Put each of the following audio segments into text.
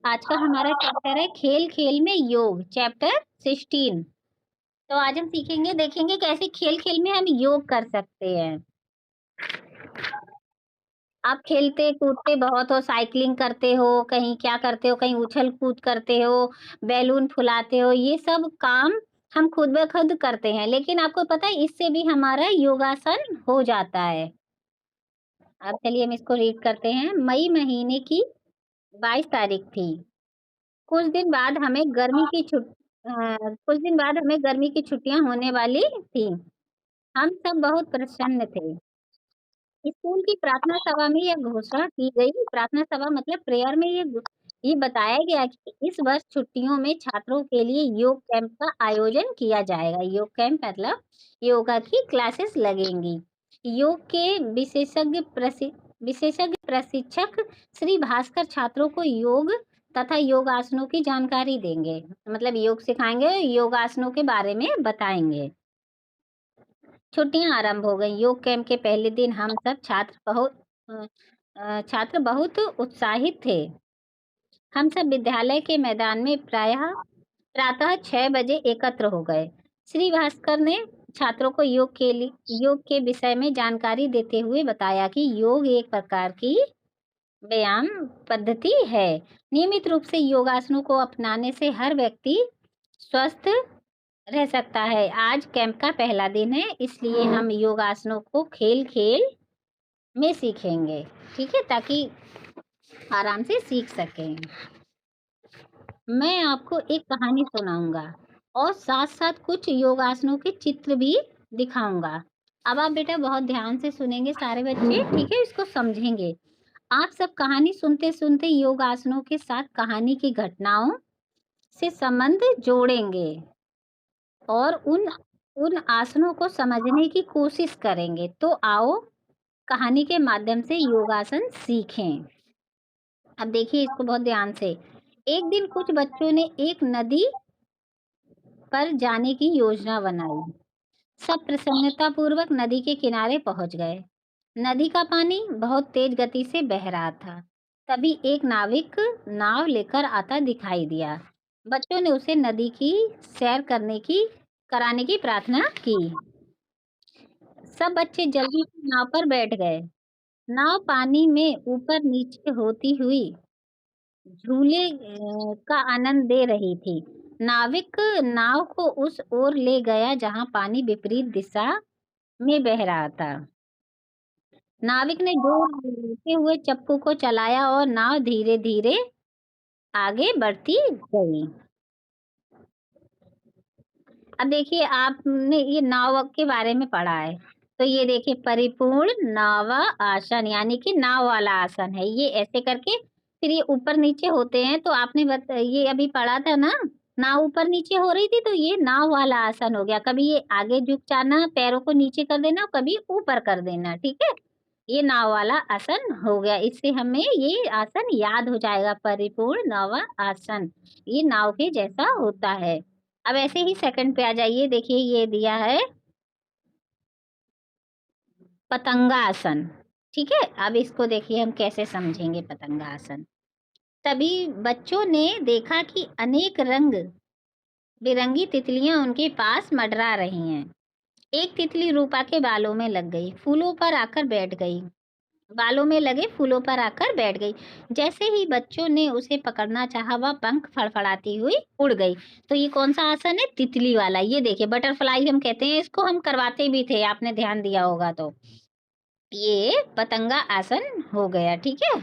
आज का हमारा चैप्टर है खेल खेल में योग, चैप्टर 16। तो आज हम सीखेंगे, देखेंगे कैसे खेल खेल में हम योग कर सकते हैं। आप खेलते कूदते बहुत हो, साइकिलिंग करते हो, कहीं क्या करते हो, कहीं उछल कूद करते हो, बैलून फुलाते हो, ये सब काम हम खुद ब खुद करते हैं। लेकिन आपको पता है इससे भी हमारा योगासन हो जाता है। अब चलिए हम इसको रीड करते हैं। मई महीने की 22 तारीख थी। कुछ दिन बाद हमें गर्मी की छुट कुछ दिन बाद हमें गर्मी की छुट्टियां होने वाली थी। हम सब बहुत प्रसन्न थे। स्कूल की प्रार्थना सभा में यह घोषणा की गई, प्रार्थना सभा मतलब प्रेयर में ये बताया गया कि इस वर्ष छुट्टियों में छात्रों के लिए योग कैंप का आयोजन किया जाएगा। योग कैंप मतलब योगा की क्लासेस लगेंगी। योग के विशेषज्ञ प्रशिक्षक श्री भास्कर छात्रों को योग तथा योगासनों की जानकारी देंगे। मतलब योग सिखाएंगे, योगासनों के बारे में बताएंगे। छुट्टियां आरंभ हो गई। योग कैंप के पहले दिन हम सब छात्र बहुत उत्साहित थे। हम सब विद्यालय के मैदान में प्रातः 6 बजे एकत्र हो गए। श्री भास्कर ने छात्रों को योग के विषय में जानकारी देते हुए बताया कि योग एक प्रकार की व्यायाम पद्धति है। नियमित रूप से योगासनों को अपनाने से हर व्यक्ति स्वस्थ रह सकता है। आज कैंप का पहला दिन है, इसलिए हम योगासनों को खेल खेल में सीखेंगे। ठीक है, ताकि आराम से सीख सकें। मैं आपको एक कहानी सुनाऊंगा और साथ साथ कुछ योगासनों के चित्र भी दिखाऊंगा। अब आप बेटा बहुत ध्यान से सुनेंगे सारे बच्चे, ठीक है, इसको समझेंगे। आप सब कहानी सुनते सुनते योगासनों के साथ कहानी की घटनाओं से संबंध जोड़ेंगे और उन उन आसनों को समझने की कोशिश करेंगे। तो आओ कहानी के माध्यम से योगासन सीखें। अब देखिए इसको बहुत ध्यान से। एक दिन कुछ बच्चों ने एक नदी पर जाने की योजना बनाई। सब प्रसन्नता पूर्वक नदी के किनारे पहुंच गए। नदी का पानी बहुत तेज गति से बह रहा था। तभी एक नाविक नाव लेकर आता दिखाई दिया। बच्चों ने उसे नदी की सैर कराने की प्रार्थना की। सब बच्चे जल्दी से नाव पर बैठ गए। नाव पानी में ऊपर नीचे होती हुई झूले का आनंद दे रही थी। नाविक नाव को उस ओर ले गया जहां पानी विपरीत दिशा में बह रहा था। नाविक ने जोर देते हुए चप्पू को चलाया और नाव धीरे धीरे आगे बढ़ती गई। अब देखिए आपने ये नाव के बारे में पढ़ा है, तो ये देखिए परिपूर्ण नावा आसन यानी कि नाव वाला आसन है। ये ऐसे करके फिर ये ऊपर नीचे होते हैं। तो आपने ये अभी पढ़ा था ना, नाव ऊपर नीचे हो रही थी, तो ये नाव वाला आसन हो गया। कभी ये आगे झुक जाना, पैरों को नीचे कर देना, कभी ऊपर कर देना, ठीक है। ये नाव वाला आसन हो गया। इससे हमें ये आसन याद हो जाएगा, परिपूर्ण नावा आसन। ये नाव के जैसा होता है। अब ऐसे ही सेकंड पे आ जाइए। देखिए ये दिया है पतंगासन। ठीक है, अब इसको देखिए हम कैसे समझेंगे पतंगासन। तभी बच्चों ने देखा कि अनेक रंग बिरंगी तितलियां उनके पास मंडरा रही हैं। एक तितली रूपा के बालों में लग गई, फूलों पर आकर बैठ गई। बालों में लगे फूलों पर आकर बैठ गई। जैसे ही बच्चों ने उसे पकड़ना चाहा, वह पंख फड़फड़ाती हुई उड़ गई। तो ये कौन सा आसन है? तितली वाला। ये देखिए बटरफ्लाई हम कहते हैं इसको, हम करवाते भी थे, आपने ध्यान दिया होगा। तो ये पतंगा आसन हो गया, ठीक है।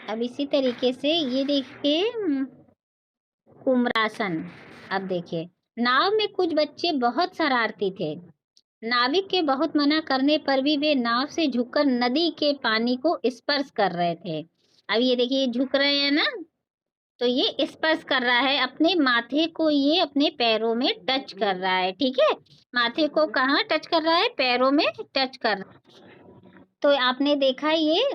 अब इसी तरीके से ये देखिए कुमरासन। अब देखिए नाव में कुछ बच्चे बहुत शरारती थे। नाविक के बहुत मना करने पर भी वे नाव से झुककर नदी के पानी को स्पर्श कर रहे थे। अब ये देखिए झुक रहे हैं ना, तो ये स्पर्श कर रहा है अपने माथे को, ये अपने पैरों में टच कर रहा है, ठीक है। माथे को कहाँ टच कर रहा है? पैरों में टच कर रहा है। तो आपने देखा ये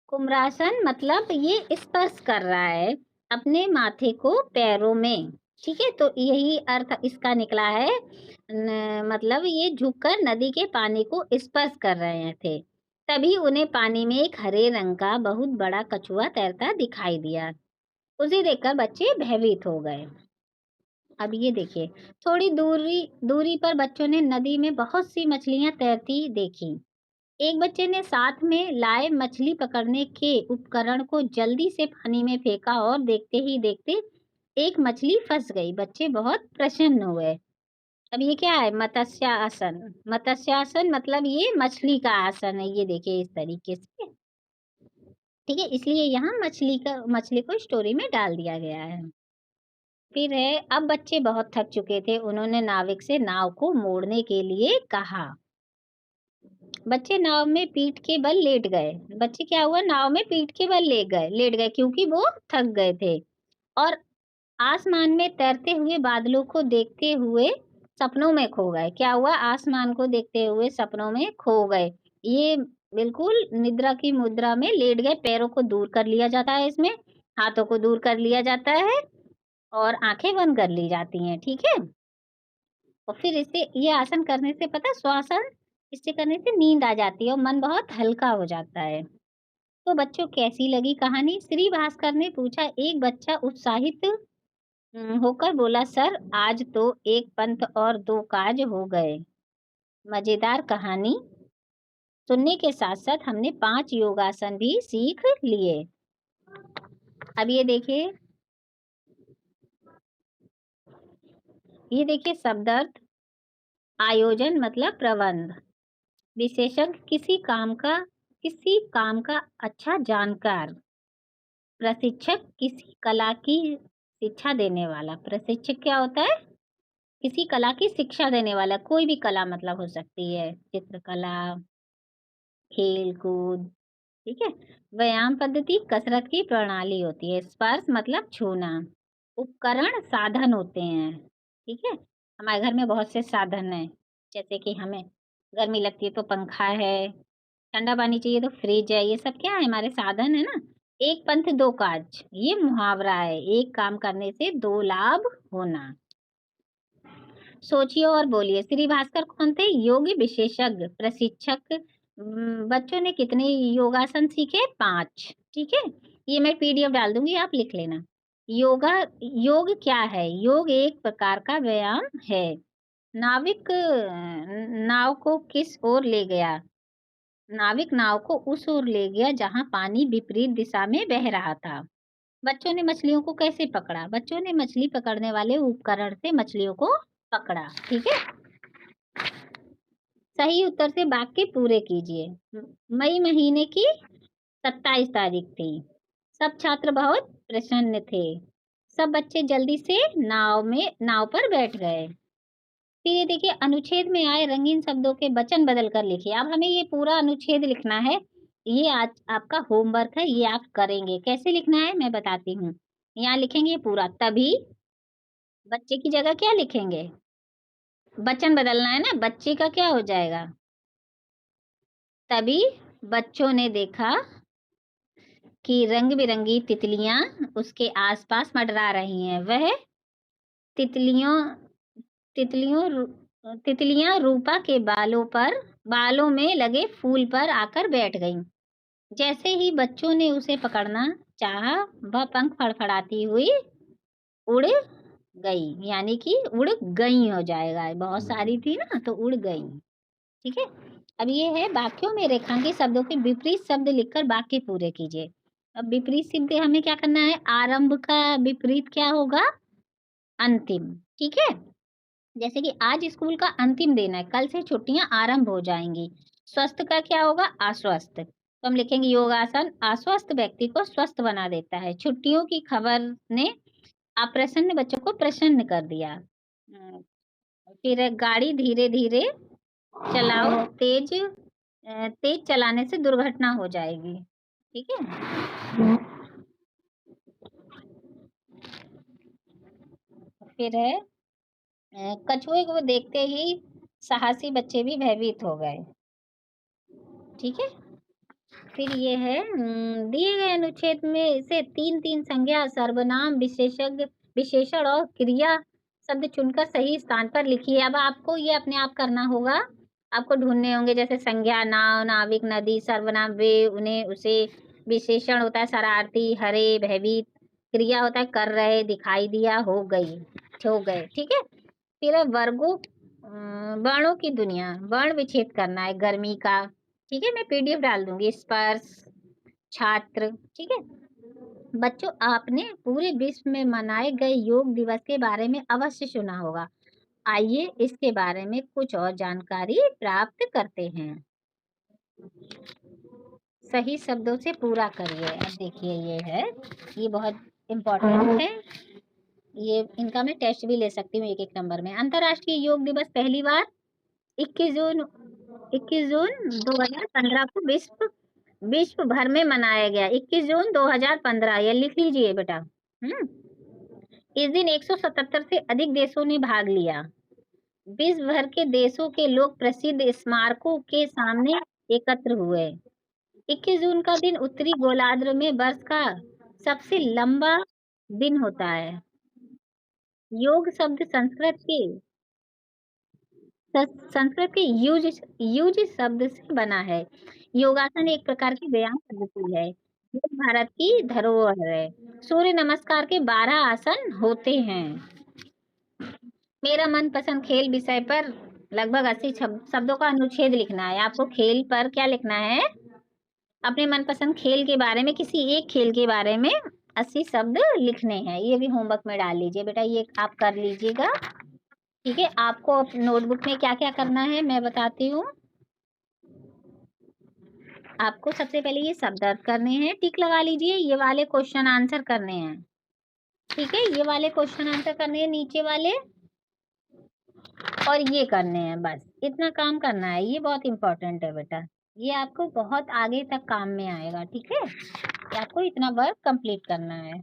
कुमरासन मतलब ये स्पर्श कर रहा है अपने माथे को पैरों में, ठीक है। तो यही अर्थ इसका निकला है। मतलब ये झुककर नदी के पानी को स्पर्श कर रहे थे। तभी उन्हें पानी में एक हरे रंग का बहुत बड़ा कछुआ तैरता दिखाई दिया। उसे देखकर बच्चे भयभीत हो गए। अब ये देखिए, थोड़ी दूरी दूरी पर बच्चों ने नदी में बहुत सी मछलियां तैरती देखी। एक बच्चे ने साथ में लाए मछली पकड़ने के उपकरण को जल्दी से पानी में फेंका और देखते ही देखते एक मछली फंस गई। बच्चे बहुत प्रसन्न हुए। अब ये क्या है? मत्स्य आसन। मत्स्य आसन मतलब ये मछली का आसन है। ये देखिए इस तरीके से, ठीक है, इसलिए यहाँ मछली को स्टोरी में डाल दिया गया है। फिर है, अब बच्चे बहुत थक चुके थे। उन्होंने नाविक से नाव को मोड़ने के लिए कहा। बच्चे नाव में पीठ के बल लेट गए। बच्चे क्या हुआ? नाव में पीठ के बल लेट गए क्योंकि वो थक गए थे। और आसमान में तैरते हुए बादलों को देखते हुए सपनों में खो गए। क्या हुआ? आसमान को देखते हुए सपनों में खो गए। ये बिल्कुल निद्रा की मुद्रा में लेट गए। पैरों को दूर कर लिया जाता है इसमें, हाथों को दूर कर लिया जाता है और आंखें बंद कर ली जाती हैं, ठीक है। और फिर इसे ये आसन करने से पता है, श्वासन इससे करने से नींद आ जाती है और मन बहुत हल्का हो जाता है। तो बच्चों कैसी लगी कहानी? श्री भास्कर ने पूछा। एक बच्चा उत्साहित होकर बोला, सर आज तो एक पंथ और दो काज हो गए। मजेदार कहानी सुनने के साथ साथ हमने 5 योगासन भी सीख लिए। अब ये देखिए शब्द अर्थ। आयोजन मतलब प्रबंध। विशेषज्ञ किसी काम का अच्छा जानकार। प्रशिक्षक किसी कला की शिक्षा देने वाला। प्रशिक्षक क्या होता है? किसी कला की शिक्षा देने वाला। कोई भी कला मतलब हो सकती है, चित्रकला, खेल कूद, ठीक है। व्यायाम पद्धति कसरत की प्रणाली होती है। स्पर्श मतलब छूना। उपकरण साधन होते हैं, ठीक है। हमारे घर में बहुत से साधन हैं, जैसे कि हमें गर्मी लगती है तो पंखा है, ठंडा पानी चाहिए तो फ्रिज है। ये सब क्या है? हमारे साधन है ना। एक पंथ दो काज, ये मुहावरा है। एक काम करने से दो लाभ होना। सोचिए और बोलिए। श्री भास्कर कौन थे? योग विशेषज्ञ, प्रशिक्षक। बच्चों ने कितने योगासन सीखे? 5, ठीक है। ये मैं पीडीएफ डाल दूंगी, आप लिख लेना। योगा योग क्या है? योग एक प्रकार का व्यायाम है। नाविक नाव को किस ओर ले गया? नाविक नाव को उस ओर ले गया जहां पानी विपरीत दिशा में बह रहा था। बच्चों ने मछलियों को कैसे पकड़ा? बच्चों ने मछली पकड़ने वाले उपकरण से मछलियों को पकड़ा, ठीक है। सही उत्तर से वाक्य पूरे कीजिए। मई महीने की 27 तारीख थी। सब छात्र बहुत प्रसन्न थे। सब बच्चे जल्दी से नाव पर बैठ गए। फिर ये देखिए, अनुच्छेद में आए रंगीन शब्दों के वचन बदल कर लिखिए। अब हमें ये पूरा अनुच्छेद लिखना है। ये आज आपका होमवर्क है, ये आप करेंगे। कैसे लिखना है मैं बताती हूँ। यहाँ लिखेंगे पूरा। तभी बच्चे की जगह क्या लिखेंगे? वचन बदलना है ना, बच्चे का क्या हो जाएगा? तभी बच्चों ने देखा कि रंग बिरंगी तितलियां उसके आसपास मंडरा रही हैं। वह तितलियों तितलियों तितलियां रूपा के बालों में लगे फूल पर आकर बैठ गईं। जैसे ही बच्चों ने उसे पकड़ना चाहा, वह पंख फड़फड़ाती हुई उड़ गई। यानी कि उड़ गई हो जाएगा। बहुत सारी थी ना तो उड़ गई, ठीक है। अब ये है वाक्यों में रेखांकित शब्दों के विपरीत शब्द लिखकर वाक्य पूरे कीजिए। अब विपरीत शब्द हमें क्या करना है? आरंभ का विपरीत क्या होगा? अंतिम, ठीक है। जैसे कि आज स्कूल का अंतिम दिन है, कल से छुट्टियां आरंभ हो जाएंगी। स्वस्थ का क्या होगा? आश्वस्त। तो हम लिखेंगे योगासन आश्वस्त व्यक्ति को स्वस्थ बना देता है। छुट्टियों की खबर ने अप्रसन्न बच्चों को प्रसन्न कर दिया। फिर है, गाड़ी धीरे धीरे चलाओ, तेज चलाने से दुर्घटना हो जाएगी, ठीक है। फिर है, कछुए को देखते ही साहसी बच्चे भी भयभीत हो गए, ठीक है। फिर ये है, दिए गए अनुच्छेद में से 3 संज्ञा, सर्वनाम, विशेषण और क्रिया शब्द चुनकर सही स्थान पर लिखिए। अब आपको ये अपने आप करना होगा। आपको ढूंढने होंगे, जैसे संज्ञा नाव, नाविक, नदी, सर्वनाम वे, उन्हें, उसे। विशेषण होता है शरारती, हरे, भयभीत। क्रिया होता है कर रहे, दिखाई दिया, हो गई, हो गए, ठीक है। फिर है वर्गों, वर्णों की दुनिया, वर्ण विच्छेद करना है, गर्मी का, ठीक है, मैं पीडीएफ डाल दूंगी। स्पर्श, छात्र, ठीक है। बच्चों, आपने पूरे विश्व में मनाए गए योग दिवस के बारे में अवश्य सुना होगा। आइए इसके बारे में कुछ और जानकारी प्राप्त करते हैं। सही शब्दों से पूरा करिए। अब देखिए ये है, ये बहुत इम्पोर्टेंट है, ये इनका मैं टेस्ट भी ले सकती हूँ एक एक नंबर में। अंतर्राष्ट्रीय योग दिवस पहली बार 21 जून 2015 को विश्व भर में मनाया गया। 21 जून 2015, ये लिख लीजिए बेटा। इस दिन 177 से अधिक देशों ने भाग लिया। विश्व भर के देशों के लोग प्रसिद्ध स्मारकों के सामने एकत्र हुए। 21 जून का दिन उत्तरी गोलार्ध में वर्ष का सबसे लंबा दिन होता है। योग शब्द संस्कृत के युज शब्द से बना है। योगासन एक प्रकार की व्यायाम पद्धति है। योग भारत की धरोहर है। सूर्य नमस्कार के 12 आसन होते हैं। मेरा मनपसंद खेल विषय पर लगभग 80 शब्दों का अनुच्छेद लिखना है। आपको खेल पर क्या लिखना है? अपने मनपसंद खेल के बारे में, किसी एक खेल के बारे में 80 शब्द लिखने हैं। ये भी होमवर्क में डाल लीजिए बेटा, ये आप कर लीजिएगा, ठीक है। आपको नोटबुक में क्या क्या करना है मैं बताती हूँ। आपको सबसे पहले ये शब्द अर्थ करने हैं, टिक लगा लीजिए। ये वाले क्वेश्चन आंसर करने हैं, ठीक है। ये वाले क्वेश्चन आंसर करने हैं, नीचे वाले, और ये करने हैं, बस इतना काम करना है। ये बहुत इंपॉर्टेंट है बेटा, ये आपको बहुत आगे तक काम में आएगा, ठीक है। आपको इतना वर्क कंप्लीट करना है।